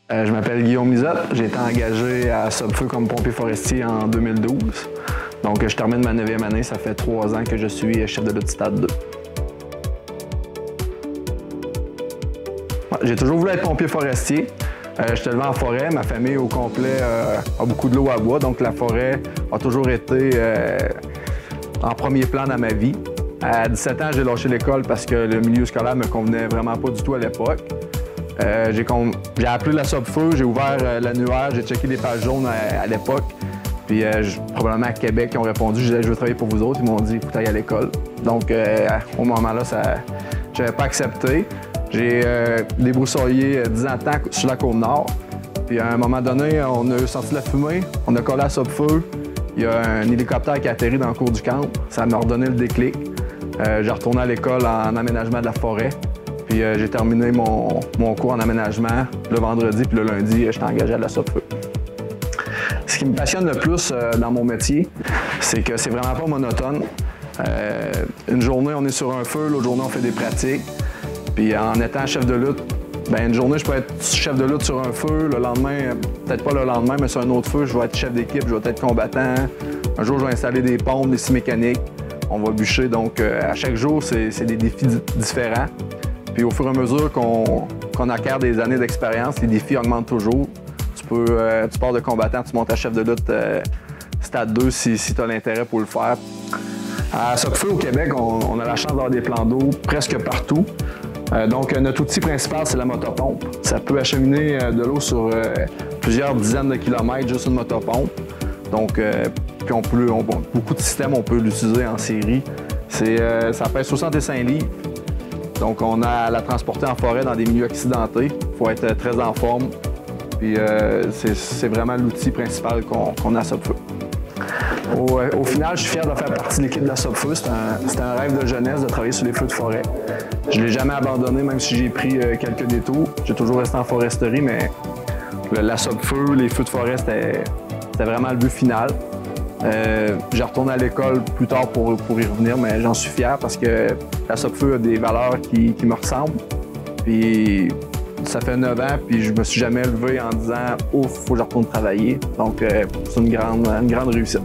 Je m'appelle Guillaume Lisotte. J'ai été engagé à Sopfeu comme pompier forestier en 2012. Donc, je termine ma 9e année. Ça fait 3 ans que je suis chef de lutte Stade 2. J'ai toujours voulu être pompier forestier. Je suis élevé en forêt. Ma famille au complet a beaucoup de l'eau à bois. Donc, la forêt a toujours été en premier plan dans ma vie. À 17 ans, j'ai lâché l'école parce que le milieu scolaire ne me convenait vraiment pas du tout à l'époque. J'ai appelé la Sopfeu, j'ai ouvert l'annuaire, j'ai checké les pages jaunes à l'époque. Puis probablement à Québec, ils ont répondu, je disais, je veux travailler pour vous autres. Ils m'ont dit, il faut que tu ailles à l'école. Donc au moment-là, je n'avais pas accepté. J'ai débroussaillé 10 ans de temps sur la Côte-Nord. Puis à un moment donné, on a senti la fumée, on a collé à Sopfeu. Il y a un hélicoptère qui a atterri dans le cours du camp. Ça m'a redonné le déclic. J'ai retourné à l'école en aménagement de la forêt. Puis j'ai terminé mon cours en aménagement le vendredi, puis le lundi, j'étais engagé à la Sopfeu. Ce qui me passionne le plus dans mon métier, c'est que c'est vraiment pas monotone. Une journée, on est sur un feu, l'autre journée, on fait des pratiques. Puis en étant chef de lutte, une journée, je peux être chef de lutte sur un feu. Le lendemain, peut-être pas le lendemain, mais sur un autre feu, je vais être chef d'équipe, je vais être combattant. Un jour, je vais installer des pompes, des scies mécaniques. On va bûcher. Donc, à chaque jour, c'est des défis différents. Puis au fur et à mesure qu'on acquiert des années d'expérience, les défis augmentent toujours. Tu pars de combattant, tu montes à chef de lutte Stade 2 si tu as l'intérêt pour le faire. À Sopfeu, au Québec, on a la chance d'avoir des plans d'eau presque partout. Donc, notre outil principal, c'est la motopompe. Ça peut acheminer de l'eau sur plusieurs dizaines de kilomètres, juste une motopompe. Donc, puis beaucoup de systèmes, on peut l'utiliser en série. Ça pèse 65 livres. Donc, on a à la transporter en forêt dans des milieux accidentés. Il faut être très en forme. Puis, c'est vraiment l'outil principal qu'on a à Sopfeu. Au final, je suis fier de faire partie de l'équipe de la Sopfeu. C'était un rêve de jeunesse de travailler sur les feux de forêt. Je ne l'ai jamais abandonné, même si j'ai pris quelques détours. J'ai toujours resté en foresterie, mais la Sopfeu, les feux de forêt, c'était vraiment le but final. J'ai retourné à l'école plus tard pour y revenir, mais j'en suis fier parce que la Sopfeu a des valeurs qui me ressemblent. Puis ça fait 9 ans, puis je me suis jamais levé en disant « Ouf, faut que je retourne travailler ». Donc c'est une grande réussite.